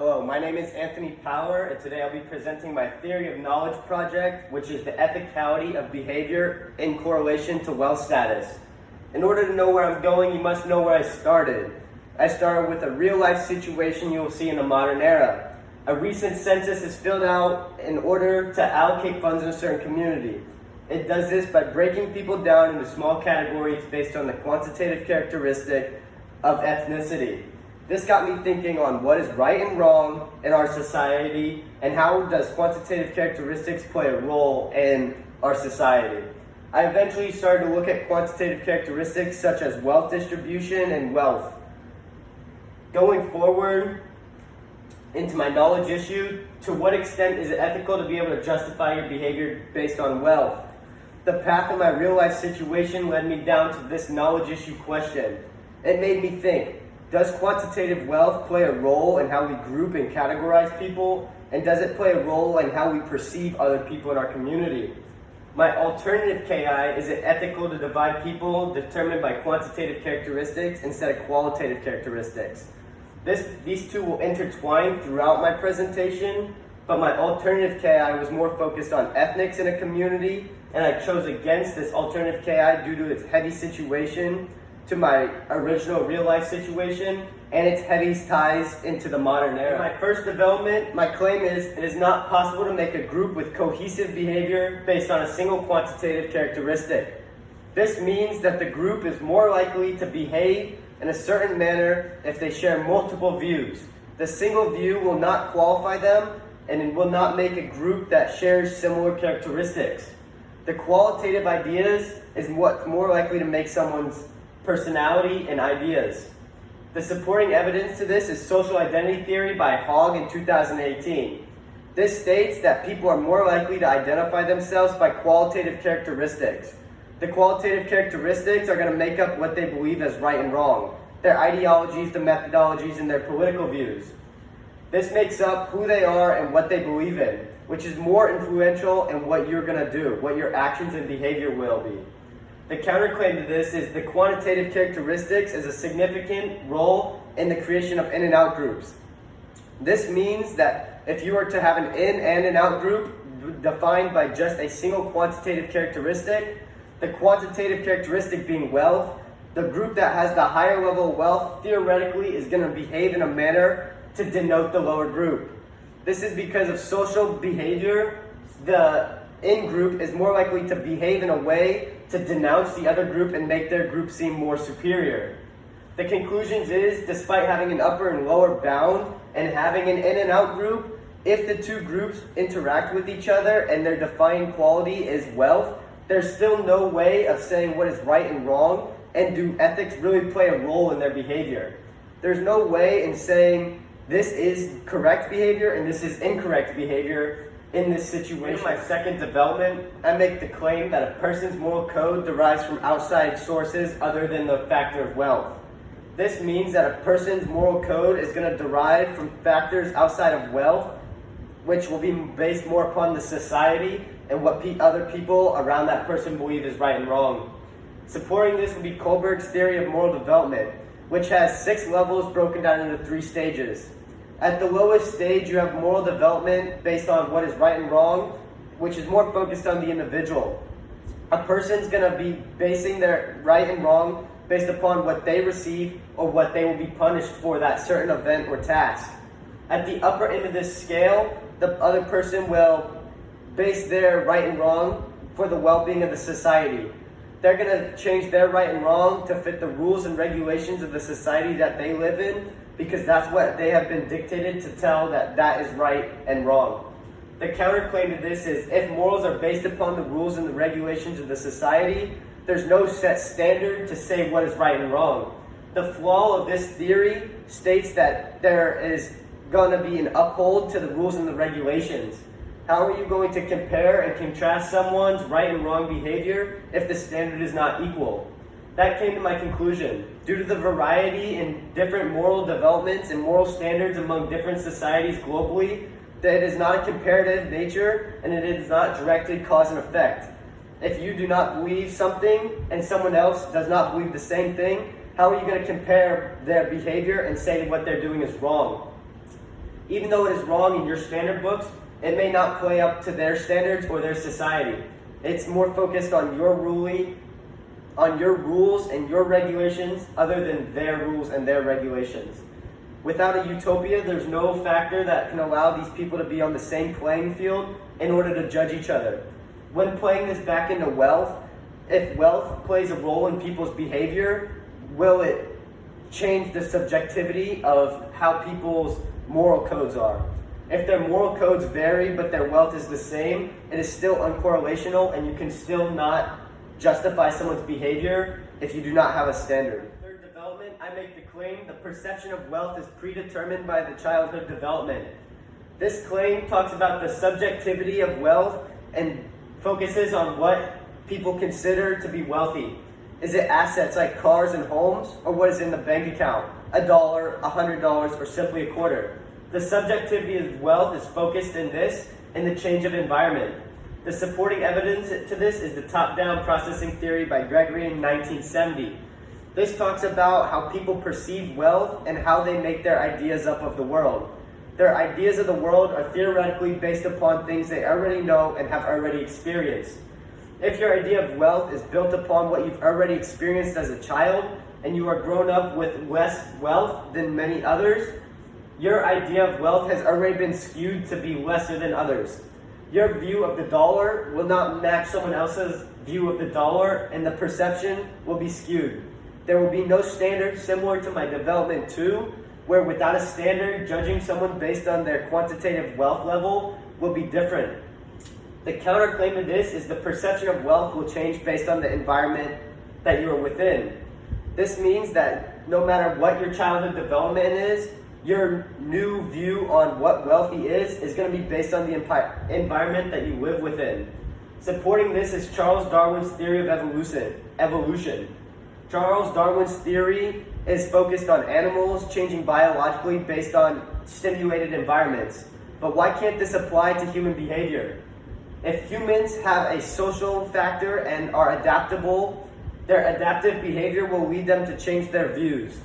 Hello, my name is Anthony Power, and today I'll be presenting my Theory of Knowledge project, which is the ethicality of behavior in correlation to wealth status. In order to know where I'm going, you must know where I started. I started with a real-life situation you will see in the modern era. A recent census is filled out in order to allocate funds in a certain community. It does this by breaking people down into small categories based on the quantitative characteristic of ethnicity. This got me thinking on what is right and wrong in our society and how does quantitative characteristics play a role in our society. I eventually started to look at quantitative characteristics such as wealth distribution and wealth. Going forward into my knowledge issue, to what extent is it ethical to be able to justify your behavior based on wealth? The path of my real life situation led me down to this knowledge issue question. It made me think, does quantitative wealth play a role in how we group and categorize people? And does it play a role in how we perceive other people in our community? My alternative KI, is it ethical to divide people determined by quantitative characteristics instead of qualitative characteristics? These two will intertwine throughout my presentation, but my alternative KI was more focused on ethnics in a community, and I chose against this alternative KI due to its heavy situation to my original real-life situation and its heavy ties into the modern era. In my first development, my claim is it is not possible to make a group with cohesive behavior based on a single quantitative characteristic. This means that the group is more likely to behave in a certain manner if they share multiple views. The single view will not qualify them and it will not make a group that shares similar characteristics. The qualitative ideas is what's more likely to make someone's personality and ideas. The supporting evidence to this is social identity theory by Hogg in 2018. This states that people are more likely to identify themselves by qualitative characteristics. The qualitative characteristics are going to make up what they believe as right and wrong, their ideologies, the methodologies, and their political views. This makes up who they are and what they believe in, which is more influential in what you're going to do, what your actions and behavior will be. The counterclaim to this is the quantitative characteristics is a significant role in the creation of in and out groups. This means that if you were to have an in and an out group defined by just a single quantitative characteristic, the quantitative characteristic being wealth, the group that has the higher level of wealth theoretically is going to behave in a manner to denote the lower group. This is because of social behavior. The in group is more likely to behave in a way to denounce the other group and make their group seem more superior. The conclusions is, despite having an upper and lower bound and having an in and out group, if the two groups interact with each other and their defining quality is wealth, there's still no way of saying what is right and wrong, and do ethics really play a role in their behavior? There's no way in saying this is correct behavior and this is incorrect behavior in this situation. In my second development, I make the claim that a person's moral code derives from outside sources other than the factor of wealth. This means that a person's moral code is going to derive from factors outside of wealth, which will be based more upon the society and what other people around that person believe is right and wrong. Supporting this would be Kohlberg's theory of moral development, which has 6 levels broken down into 3 stages. At the lowest stage, you have moral development based on what is right and wrong, which is more focused on the individual. A person's going to be basing their right and wrong based upon what they receive or what they will be punished for that certain event or task. At the upper end of this scale, the other person will base their right and wrong for the well-being of the society. They're going to change their right and wrong to fit the rules and regulations of the society that they live in, because that's what they have been dictated to tell that is right and wrong. The counterclaim to this is if morals are based upon the rules and the regulations of the society, there's no set standard to say what is right and wrong. The flaw of this theory states that there is going to be an uphold to the rules and the regulations. How are you going to compare and contrast someone's right and wrong behavior if the standard is not equal? That came to my conclusion. Due to the variety in different moral developments and moral standards among different societies globally, that it is not a comparative nature and it is not directly cause and effect. If you do not believe something and someone else does not believe the same thing, how are you going to compare their behavior and say what they're doing is wrong? Even though it is wrong in your standard books, it may not play up to their standards or their society. It's more focused on your rules and your regulations other than their rules and their regulations. Without a utopia, there's no factor that can allow these people to be on the same playing field in order to judge each other. When playing this back into wealth, if wealth plays a role in people's behavior, will it change the subjectivity of how people's moral codes are? If their moral codes vary but their wealth is the same, it is still uncorrelational and you can still not justify someone's behavior if you do not have a standard. Third development, I make the claim the perception of wealth is predetermined by the childhood development. This claim talks about the subjectivity of wealth and focuses on what people consider to be wealthy. Is it assets like cars and homes, or what is in the bank account? $1, $100, or simply a quarter? The subjectivity of wealth is focused in this and the change of environment. The supporting evidence to this is the top-down processing theory by Gregory in 1970. This talks about how people perceive wealth and how they make their ideas up of the world. Their ideas of the world are theoretically based upon things they already know and have already experienced. If your idea of wealth is built upon what you've already experienced as a child, and you are grown up with less wealth than many others, your idea of wealth has already been skewed to be lesser than others. Your view of the dollar will not match someone else's view of the dollar, and the perception will be skewed. There will be no standard similar to my development 2, where without a standard, judging someone based on their quantitative wealth level will be different. The counterclaim to this is the perception of wealth will change based on the environment that you are within. This means that no matter what your childhood development is, your new view on what wealthy is going to be based on the environment that you live within. Supporting this is Charles Darwin's theory of evolution. Charles Darwin's theory is focused on animals changing biologically based on stimulated environments. But why can't this apply to human behavior? If humans have a social factor and are adaptable, their adaptive behavior will lead them to change their views.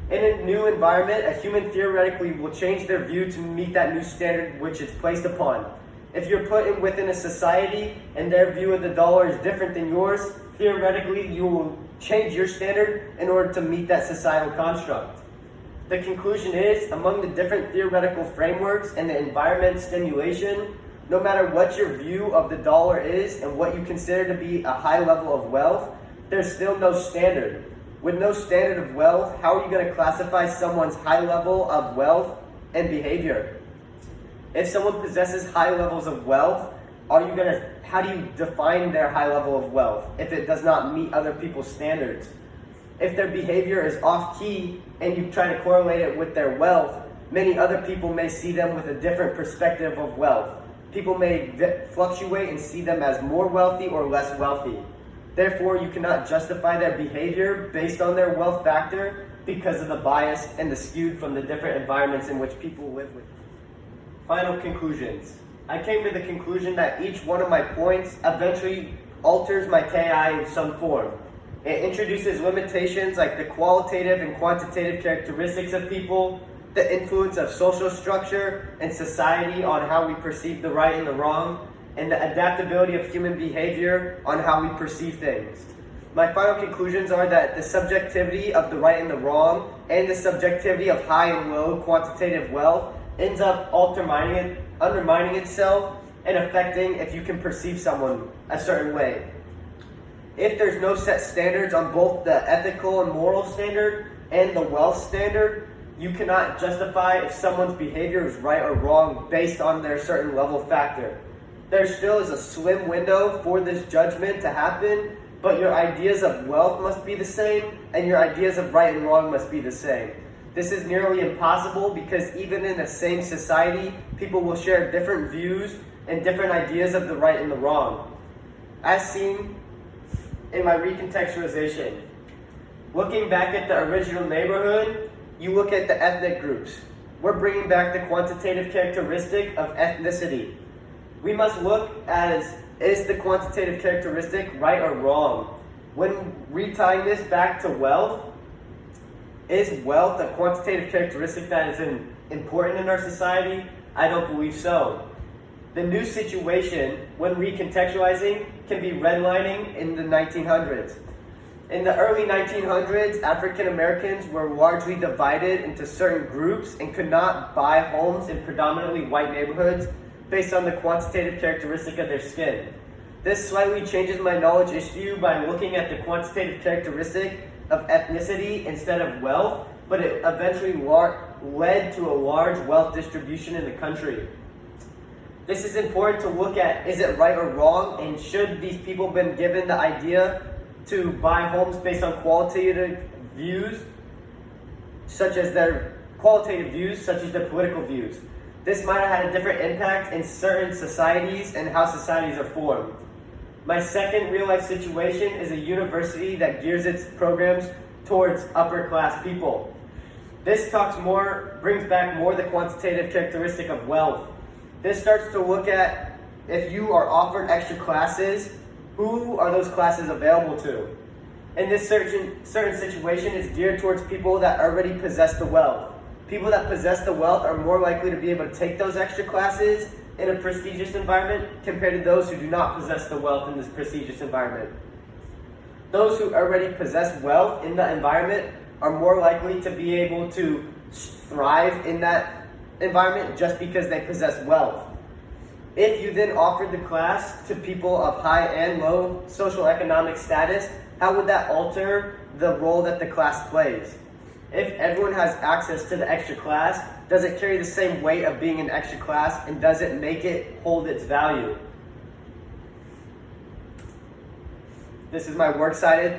In a new environment, a human theoretically will change their view to meet that new standard which it's placed upon. If you're put within a society and their view of the dollar is different than yours, theoretically you will change your standard in order to meet that societal construct. The conclusion is, among the different theoretical frameworks and the environment stimulation, no matter what your view of the dollar is and what you consider to be a high level of wealth, there's still no standard. With no standard of wealth, how are you going to classify someone's high level of wealth and behavior? If someone possesses high levels of wealth, how do you define their high level of wealth if it does not meet other people's standards? If their behavior is off-key and you try to correlate it with their wealth, many other people may see them with a different perspective of wealth. People may fluctuate and see them as more wealthy or less wealthy. Therefore, you cannot justify their behavior based on their wealth factor because of the bias and the skewed from the different environments in which people live with. Final conclusions. I came to the conclusion that each one of my points eventually alters my KI in some form. It introduces limitations like the qualitative and quantitative characteristics of people, the influence of social structure and society on how we perceive the right and the wrong, and the adaptability of human behavior on how we perceive things. My final conclusions are that the subjectivity of the right and the wrong and the subjectivity of high and low quantitative wealth ends up undermining itself and affecting if you can perceive someone a certain way. If there's no set standards on both the ethical and moral standard and the wealth standard, you cannot justify if someone's behavior is right or wrong based on their certain level factor. There still is a slim window for this judgment to happen, but your ideas of wealth must be the same, and your ideas of right and wrong must be the same. This is nearly impossible because even in the same society, people will share different views and different ideas of the right and the wrong. As seen in my recontextualization, looking back at the original neighborhood, you look at the ethnic groups. We're bringing back the quantitative characteristic of ethnicity. We must look as, is the quantitative characteristic right or wrong? When retying this back to wealth, Is wealth a quantitative characteristic that is important in our society? I don't believe so. The new situation, when recontextualizing, can be redlining in the 1900s. In the early 1900s, African Americans were largely divided into certain groups and could not buy homes in predominantly white neighborhoods based on the quantitative characteristic of their skin. This slightly changes my knowledge issue by looking at the quantitative characteristic of ethnicity instead of wealth, but it eventually led to a large wealth distribution in the country. This is important to look at, is it right or wrong, and should these people been given the idea to buy homes based on qualitative views, such as their political views. This might have had a different impact in certain societies and how societies are formed. My second real-life situation is a university that gears its programs towards upper-class people. This brings back more the quantitative characteristic of wealth. This starts to look at if you are offered extra classes, who are those classes available to? In this certain situation, it's geared towards people that already possess the wealth. People that possess the wealth are more likely to be able to take those extra classes in a prestigious environment compared to those who do not possess the wealth in this prestigious environment. Those who already possess wealth in the environment are more likely to be able to thrive in that environment just because they possess wealth. If you then offered the class to people of high and low socioeconomic status, how would that alter the role that the class plays? If everyone has access to the extra class, does it carry the same weight of being an extra class, and does it make it hold its value? This is my works cited.